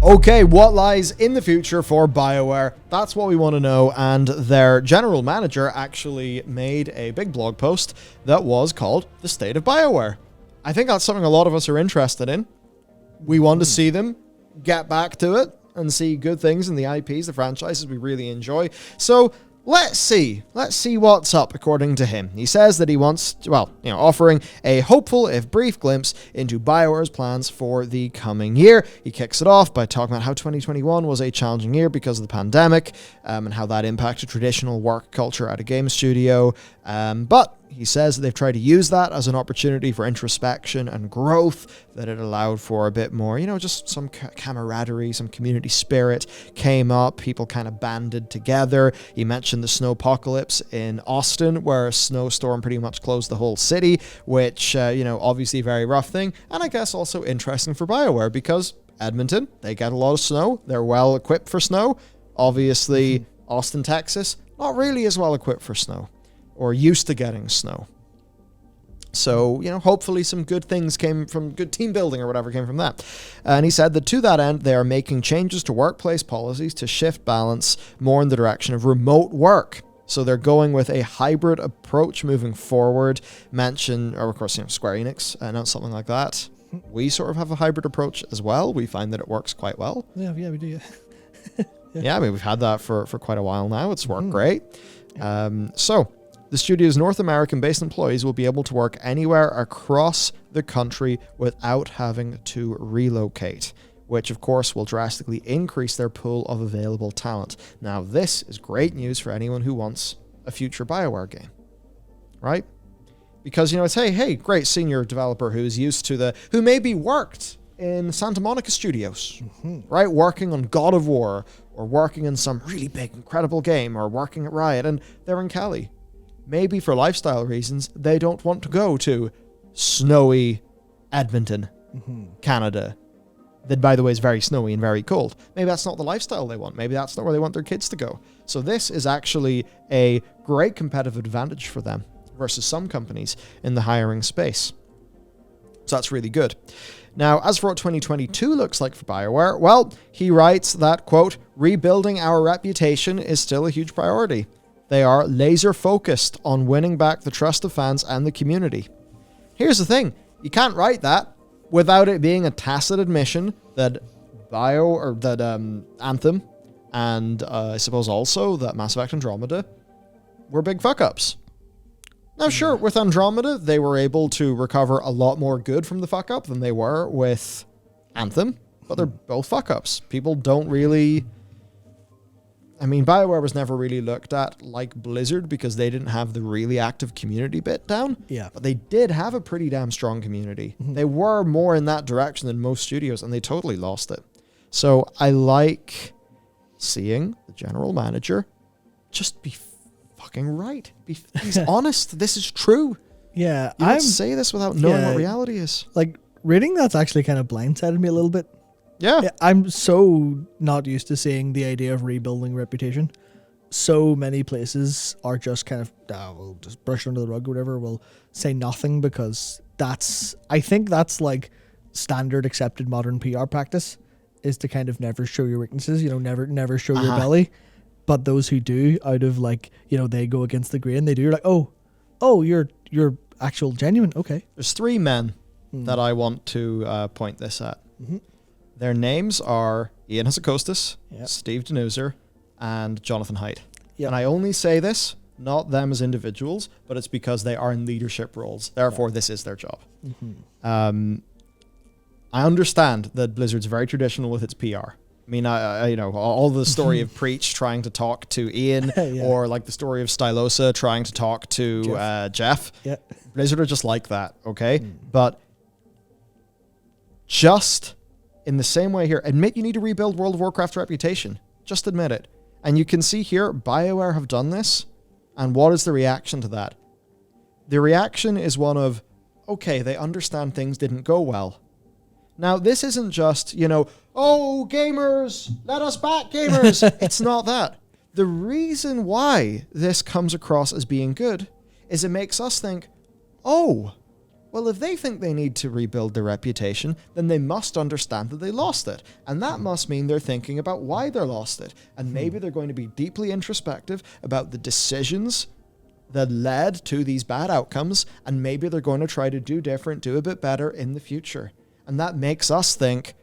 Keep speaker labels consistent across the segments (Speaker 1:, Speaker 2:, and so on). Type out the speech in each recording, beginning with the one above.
Speaker 1: Okay, what lies in the future for BioWare? That's what we want to know, and their general manager actually made a big blog post that was called The State of BioWare. I think that's something a lot of us are interested in. We want to see them get back to it and see good things in the IPs, the franchises we really enjoy. So let's see what's up, according to him. He says that he wants, offering a hopeful, if brief, glimpse into BioWare's plans for the coming year. He kicks it off by talking about how 2021 was a challenging year because of the pandemic, and how that impacted traditional work culture at a game studio. But he says that they've tried to use that as an opportunity for introspection and growth, that it allowed for a bit more, just some camaraderie, some community spirit came up, people kind of banded together. He mentioned the snowpocalypse in Austin, where a snowstorm pretty much closed the whole city, which, obviously a very rough thing, and I guess also interesting for BioWare, because Edmonton, they get a lot of snow, they're well equipped for snow. Obviously, Austin, Texas, not really as well equipped for snow, or used to getting snow. So, hopefully some good things came from good team building or whatever came from that. And he said that to that end, they are making changes to workplace policies to shift balance more in the direction of remote work. So they're going with a hybrid approach moving forward. Of course, Square Enix announced something like that. We sort of have a hybrid approach as well. We find that it works quite well.
Speaker 2: Yeah, we do,
Speaker 1: Yeah, we've had that for quite a while now. It's worked great. So the studio's North American-based employees will be able to work anywhere across the country without having to relocate, which of course will drastically increase their pool of available talent. Now, this is great news for anyone who wants a future BioWare game, right? Because, it's, hey, great senior developer who maybe worked in Santa Monica Studios, right? Working on God of War, or working in some really big, incredible game, or working at Riot, and they're in Cali. Maybe for lifestyle reasons, they don't want to go to snowy Edmonton, Canada. That, by the way, is very snowy and very cold. Maybe that's not the lifestyle they want. Maybe that's not where they want their kids to go. So this is actually a great competitive advantage for them versus some companies in the hiring space. So that's really good. Now, as for what 2022 looks like for BioWare, well, he writes that, quote, rebuilding our reputation is still a huge priority. They are laser-focused on winning back the trust of fans and the community. Here's the thing. You can't write that without it being a tacit admission that Anthem, and I suppose also that Mass Effect Andromeda were big fuck-ups. Now, sure, with Andromeda, they were able to recover a lot more good from the fuck-up than they were with Anthem, but they're both fuck-ups. People don't really... BioWare was never really looked at like Blizzard because they didn't have the really active community bit down.
Speaker 2: Yeah.
Speaker 1: But they did have a pretty damn strong community. They were more in that direction than most studios, and they totally lost it. So I like seeing the general manager just be fucking right. He's honest. This is true.
Speaker 2: Yeah.
Speaker 1: You don't say this without knowing what reality is.
Speaker 2: Like, reading that's actually kind of blindsided me a little bit.
Speaker 1: Yeah.
Speaker 2: I'm so not used to seeing the idea of rebuilding reputation. So many places are just kind of, we'll just brush it under the rug or whatever. We'll say nothing because I think that's like standard accepted modern PR practice, is to kind of never show your weaknesses, never show your belly. But those who do, out of they go against the grain, they do. You're like, oh, you're actual genuine. Okay.
Speaker 1: There's three men that I want to point this at. Their names are Ian Hasekostas, Steve Denuser, and Jonathan Haidt. Yep. And I only say this, not them as individuals, but it's because they are in leadership roles. Therefore, this is their job. I understand that Blizzard's very traditional with its PR. All the story of Preach trying to talk to Ian, or like the story of Stylosa trying to talk to Jeff.
Speaker 2: Yeah.
Speaker 1: Blizzard are just like that, okay? But just in the same way here, admit you need to rebuild World of Warcraft's reputation. Just admit it. And you can see here, BioWare have done this. And what is the reaction to that? The reaction is one of, okay, they understand things didn't go well. Now, this isn't just, oh, gamers, let us back, gamers. It's not that. The reason why this comes across as being good is it makes us think, oh, Well, if they think they need to rebuild their reputation, then they must understand that they lost it. And that must mean they're thinking about why they lost it. And maybe they're going to be deeply introspective about the decisions that led to these bad outcomes. And maybe they're going to try to do different, do a bit better in the future. And that makes us think,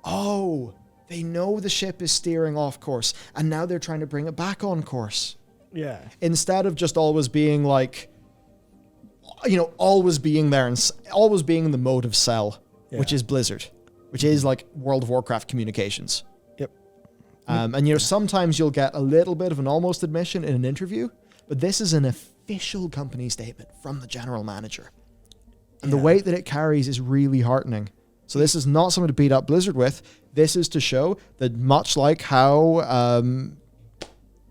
Speaker 1: oh, they know the ship is steering off course. And now they're trying to bring it back on course.
Speaker 2: Yeah.
Speaker 1: Instead of just always being like, always being there and always being in the mode of Cell, which is Blizzard, which is like World of Warcraft communications.
Speaker 2: Yep.
Speaker 1: And sometimes you'll get a little bit of an almost admission in an interview, but this is an official company statement from the general manager. And the weight that it carries is really heartening. So this is not something to beat up Blizzard with. This is to show that much like how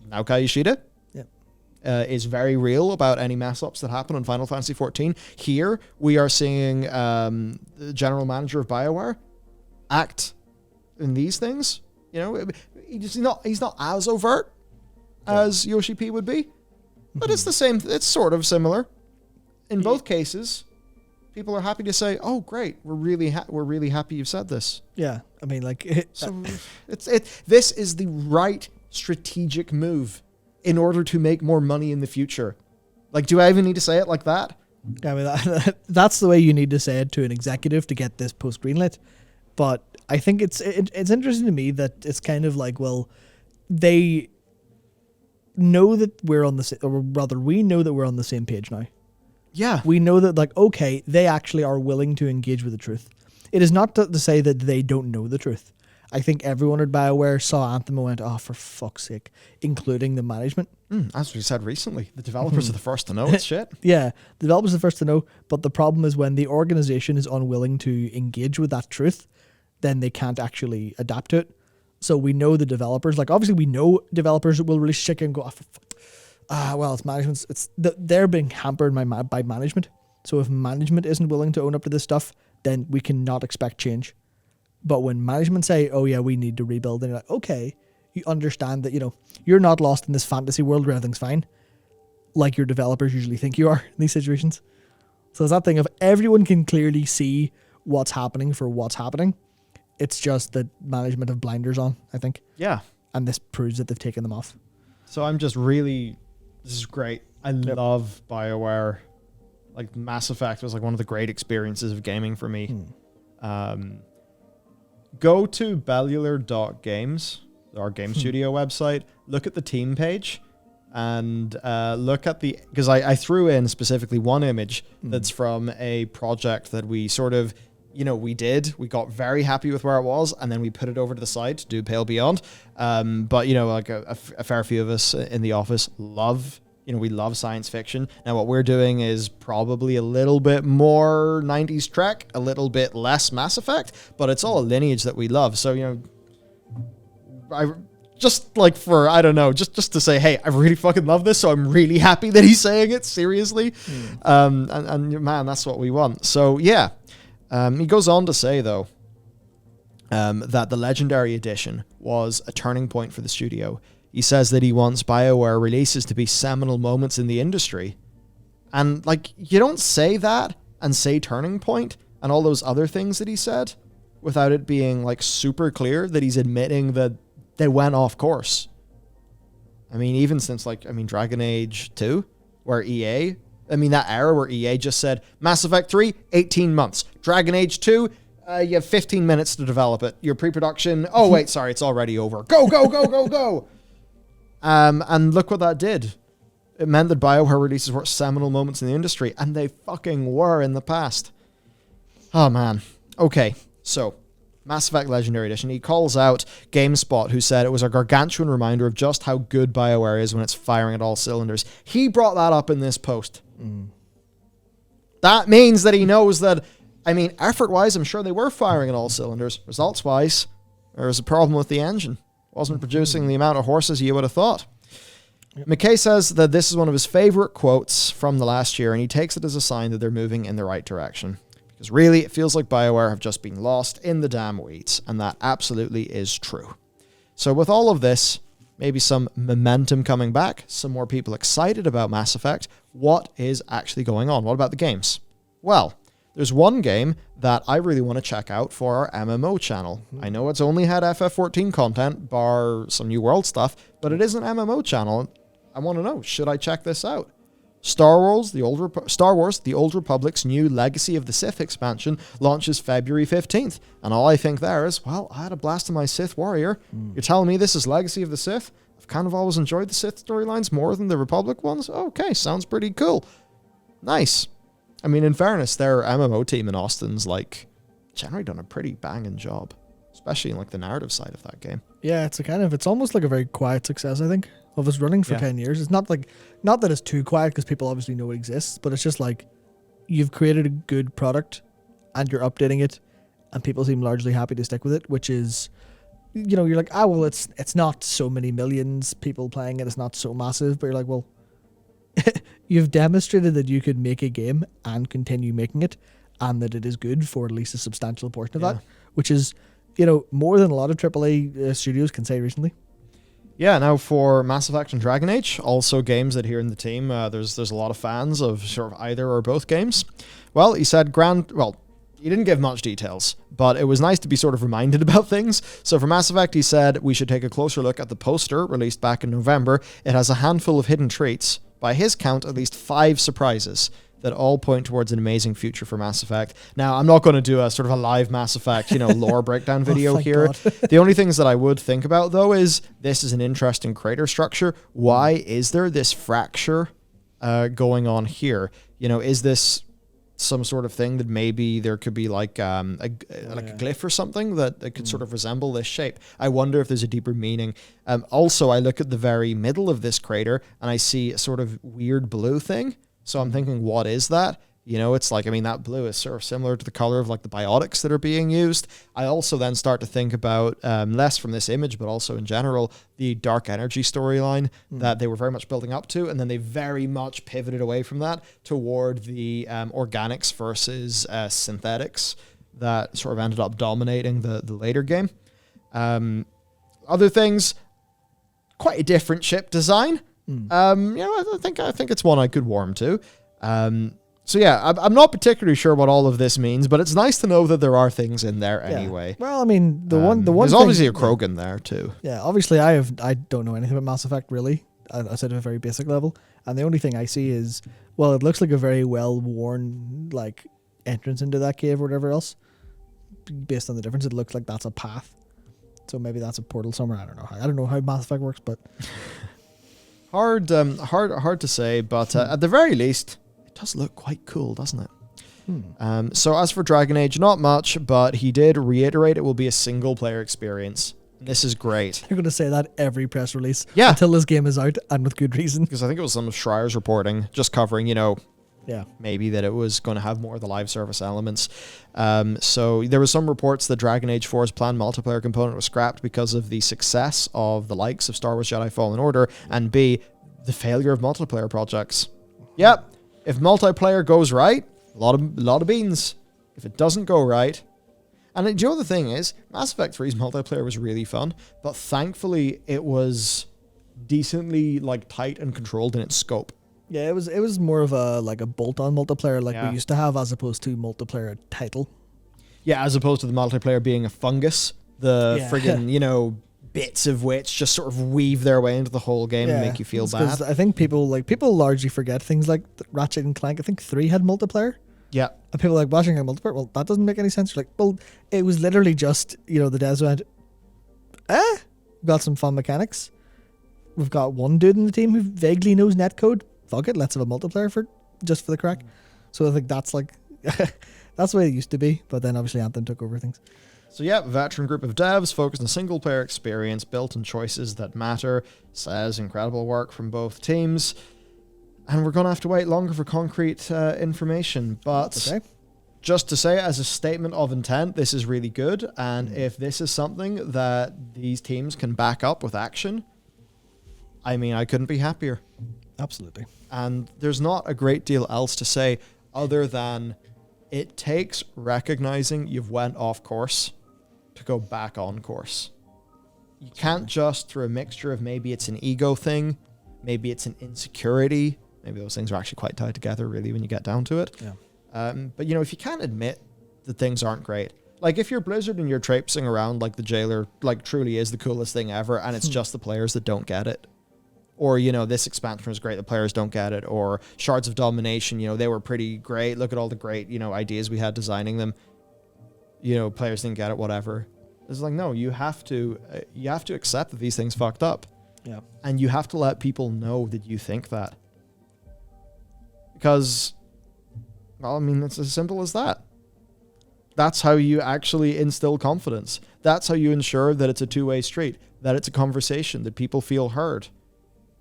Speaker 1: Naoki Yoshida is very real about any mess-ups that happen on Final Fantasy XIV. Here, we are seeing the general manager of BioWare act in these things. He's not as overt as Yoshi P would be, but it's the same. It's sort of similar. In both cases, people are happy to say, "Oh, great, we're really happy you said this."
Speaker 2: Yeah, I mean,
Speaker 1: this is the right strategic move in order to make more money in the future. Like, do I even need to say it like that?
Speaker 2: I mean, that's the way you need to say it to an executive to get this post greenlit. But I think it's interesting to me that it's kind of like, well, they know that we're on the or rather, we know that we're on the same page now.
Speaker 1: Yeah.
Speaker 2: We know that, like, okay, they actually are willing to engage with the truth. It is not to say that they don't know the truth. I think everyone at BioWare saw Anthem and went, oh, for fuck's sake, including the management.
Speaker 1: As we said recently, the developers are the first to know it's shit.
Speaker 2: Yeah, the developers are the first to know, but the problem is when the organization is unwilling to engage with that truth, then they can't actually adapt to it. So we know the developers, like, obviously we know developers will release shit and go, well, it's management. They're being hampered by management. So if management isn't willing to own up to this stuff, then we cannot expect change. But when management say, oh yeah, we need to rebuild, and you're like, okay, you understand that, you're not lost in this fantasy world where everything's fine, like your developers usually think you are in these situations. So it's that thing of everyone can clearly see what's happening for what's happening. It's just that management have blinders on, I think.
Speaker 1: Yeah.
Speaker 2: And this proves that they've taken them off.
Speaker 1: So I'm just really, this is great. I love BioWare. Like, Mass Effect was like one of the great experiences of gaming for me. Go to bellular.games, our game studio website, look at the team page, and look at because I threw in specifically one image that's from a project that we sort of, we got very happy with where it was, and then we put it over to the side to do Pale Beyond. But, like a fair few of us in the office we love science fiction. Now, what we're doing is probably a little bit more 90s Trek, a little bit less Mass Effect, but it's all a lineage that we love. So, I just like just to say, hey, I really fucking love this, so I'm really happy that he's saying it seriously. And man, that's what we want. So, yeah. He goes on to say, though, that the Legendary Edition was a turning point for the studio. He says that he wants BioWare releases to be seminal moments in the industry. And, like, you don't say that and say turning point and all those other things that he said without it being, like, super clear that he's admitting that they went off course. I mean, even since, Dragon Age 2, where that era where EA just said, Mass Effect 3, 18 months. Dragon Age 2, you have 15 minutes to develop it. Your pre-production, oh, wait, sorry, it's already over. Go, go, go, go, go! And look what that did. It meant that BioWare releases were seminal moments in the industry, and they fucking were in the past. Oh, man. Okay, so, Mass Effect Legendary Edition. He calls out GameSpot, who said it was a gargantuan reminder of just how good BioWare is when it's firing at all cylinders. He brought that up in this post. That means that he knows that, effort-wise, I'm sure they were firing at all cylinders. Results-wise, there was a problem with the engine. Wasn't producing the amount of horses you would have thought. McKay says that this is one of his favorite quotes from the last year, and he takes it as a sign that they're moving in the right direction. Because really, it feels like BioWare have just been lost in the damn weeds, and that absolutely is true. So with all of this, maybe some momentum coming back, some more people excited about Mass Effect, what is actually going on? What about the games? Well, there's one game that I really want to check out for our MMO channel. I know it's only had FF14 content, bar some New World stuff, but it is an MMO channel. I want to know, should I check this out? Star Wars, The Old Republic's new Legacy of the Sith expansion launches February 15th. And all I think there is, well, I had a blast in my Sith warrior. You're telling me this is Legacy of the Sith? I've kind of always enjoyed the Sith storylines more than the Republic ones. Okay, sounds pretty cool. Nice. I mean, in fairness, their MMO team in Austin's like generally done a pretty banging job, especially in like the narrative side of that game.
Speaker 2: Yeah, it's almost like a very quiet success, I think, of us running for 10 years. It's not that it's too quiet because people obviously know it exists, but it's just like you've created a good product and you're updating it and people seem largely happy to stick with it, which is, you know, you're like, well, it's not so many millions people playing it, it's not so massive, but you're like, well, you've demonstrated that you could make a game and continue making it and that it is good for at least a substantial portion of that, which is, you know, more than a lot of AAA studios can say recently.
Speaker 1: Yeah, now for Mass Effect and Dragon Age, also games that here in the team, there's a lot of fans of sort of either or both games. Well, he said he didn't give much details, but it was nice to be sort of reminded about things. So for Mass Effect, he said we should take a closer look at the poster released back in November. It has a handful of hidden traits. By his count, at least 5 surprises that all point towards an amazing future for Mass Effect. Now, I'm not going to do a sort of a live Mass Effect, lore breakdown video here. The only things that I would think about, though, is this is an interesting crater structure. Why is there this fracture going on here? Is this some sort of thing that maybe there could be like a glyph or something that could sort of resemble this shape? I wonder if there's a deeper meaning. Also, I look at the very middle of this crater and I see a sort of weird blue thing. So I'm thinking, what is that? It's like, that blue is sort of similar to the color of like the biotics that are being used. I also then start to think about, less from this image, but also in general, the dark energy storyline that they were very much building up to. And then they very much pivoted away from that toward the organics versus synthetics that sort of ended up dominating the later game. Other things, quite a different ship design. I think it's one I could warm to. So yeah, I'm not particularly sure what all of this means, but it's nice to know that there are things in there anyway.
Speaker 2: Well, the one
Speaker 1: there's obviously a Krogan there too.
Speaker 2: Yeah, obviously I don't know anything about Mass Effect really. I said at a very basic level, and the only thing I see is, well, it looks like a very well worn like entrance into that cave or whatever else. Based on the difference, it looks like that's a path. So maybe that's a portal somewhere. I don't know how Mass Effect works, but.
Speaker 1: Hard to say, but at the very least, it does look quite cool, doesn't it? So as for Dragon Age, not much, but he did reiterate it will be a single-player experience. This is great.
Speaker 2: You're going to say that every press release
Speaker 1: until
Speaker 2: this game is out, and with good reason.
Speaker 1: Because I think it was some of Schreier's reporting, just covering, maybe that it was going to have more of the live service elements. So there was some reports that Dragon Age 4's planned multiplayer component was scrapped because of the success of the likes of Star Wars Jedi Fallen Order, and B, the failure of multiplayer projects. Yep, if multiplayer goes right, a lot of beans. If it doesn't go right, and do you know the thing is, Mass Effect 3's multiplayer was really fun, but thankfully it was decently like tight and controlled in its scope.
Speaker 2: Yeah, it was more of a bolt-on multiplayer we used to have, as opposed to multiplayer title. Yeah,
Speaker 1: as opposed to the multiplayer being a fungus, friggin', bits of which just sort of weave their way into the whole game and make you feel bad.
Speaker 2: I think people largely forget things like Ratchet and Clank. I think 3 had multiplayer.
Speaker 1: Yeah.
Speaker 2: And people are like, watching a multiplayer, well, that doesn't make any sense. You're like, well, it was literally just, the devs went, we've got some fun mechanics. We've got one dude in the team who vaguely knows netcode. Fuck it, let's have a multiplayer for the crack. So I think that's that's the way it used to be, but then obviously Anthem took over things.
Speaker 1: So yeah, veteran group of devs focused on a single player experience built on choices that matter. Says incredible work from both teams. And we're going to have to wait longer for concrete information, but just to say, as a statement of intent, this is really good, and if this is something that these teams can back up with action, I couldn't be happier.
Speaker 2: Absolutely.
Speaker 1: And there's not a great deal else to say other than it takes recognizing you've went off course to go back on course. You can't just, through a mixture of maybe it's an ego thing, maybe it's an insecurity, maybe those things are actually quite tied together really when you get down to it. But, you know, if you can't admit that things aren't great, like if you're Blizzard and you're traipsing around like the jailer, like truly is the coolest thing ever, and it's just the players that don't get it. Or, you know, this expansion was great, the players don't get it. Or Shards of Domination, you know, they were pretty great. Look at all the great, you know, ideas we had designing them. You know, players didn't get it, whatever. It's like, no, you have to accept that these things fucked up.
Speaker 2: Yeah.
Speaker 1: And you have to let people know that you think that. Because, well, I mean, it's as simple as that. That's how you actually instill confidence. That's how you ensure that it's a two-way street, that it's a conversation, that people feel heard.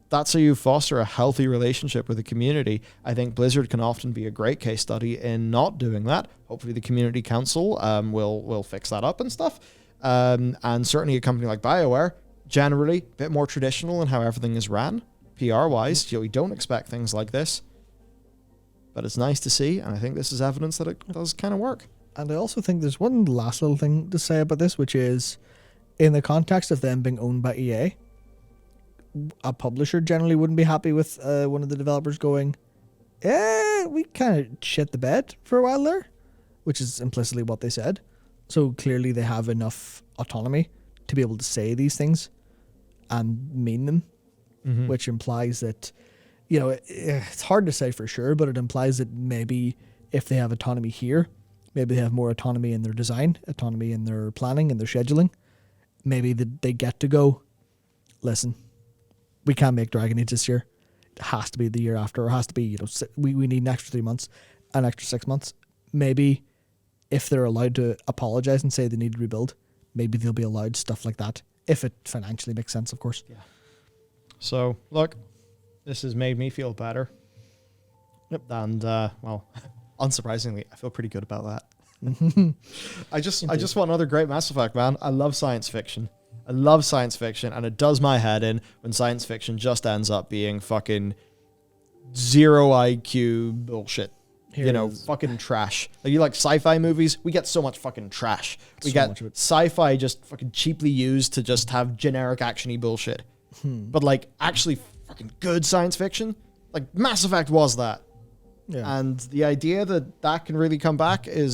Speaker 1: That's how you foster a healthy relationship with the community. I think Blizzard can often be a great case study in not doing that. Hopefully the community council will fix that up and stuff. And certainly a company like BioWare, generally a bit more traditional in how everything is ran, PR-wise. You know, we don't expect things like this. But it's nice to see, and I think this is evidence that it does kind of work.
Speaker 2: And I also think there's one last little thing to say about this, which is in the context of them being owned by EA, a publisher generally wouldn't be happy with one of the developers going, we kind of shit the bed for a while there, which is implicitly what they said. So clearly they have enough autonomy to be able to say these things and mean them, which implies that, you know, it's hard to say for sure, but it implies that maybe if they have autonomy here, maybe they have more autonomy in their design, autonomy in their planning and their scheduling. Maybe they get to go, listen, we can't make Dragon Age this year. It has to be the year after, or it has to be, you know, we need an extra 3 months, an extra 6 months. Maybe if they're allowed to apologize and say they need to rebuild, maybe they'll be allowed stuff like that, if it financially makes sense, of course. Yeah.
Speaker 1: So, look, this has made me feel better. Yep. And, well, unsurprisingly, I feel pretty good about that. I just want another great Mass Effect, man. I love science fiction. I love science fiction, and it does my head in when science fiction just ends up being fucking zero IQ bullshit. You know, fucking trash. Like, you like sci-fi movies? We get so much fucking trash. We get sci-fi just fucking cheaply used to just have generic action-y bullshit. But like actually fucking good science fiction, like Mass Effect was that. Yeah. And the idea that that can really come back it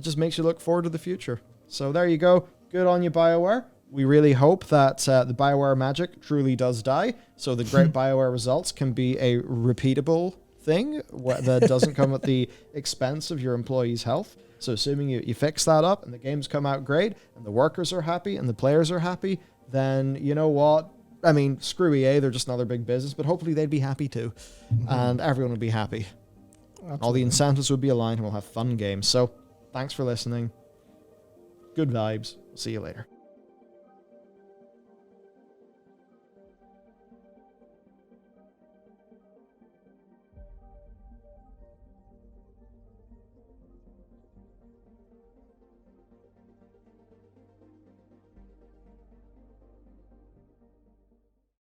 Speaker 1: just makes you look forward to the future. So there you go. Good on you, BioWare. We really hope that the BioWare magic truly does die, so the great BioWare results can be a repeatable thing that doesn't come at the expense of your employees' health. So assuming you fix that up and the games come out great and the workers are happy and the players are happy, then you know what? I mean, screw EA, they're just another big business, but hopefully they'd be happy too. And everyone would be happy. Absolutely. All the incentives would be aligned and we'll have fun games. So thanks for listening. Good vibes. See you later.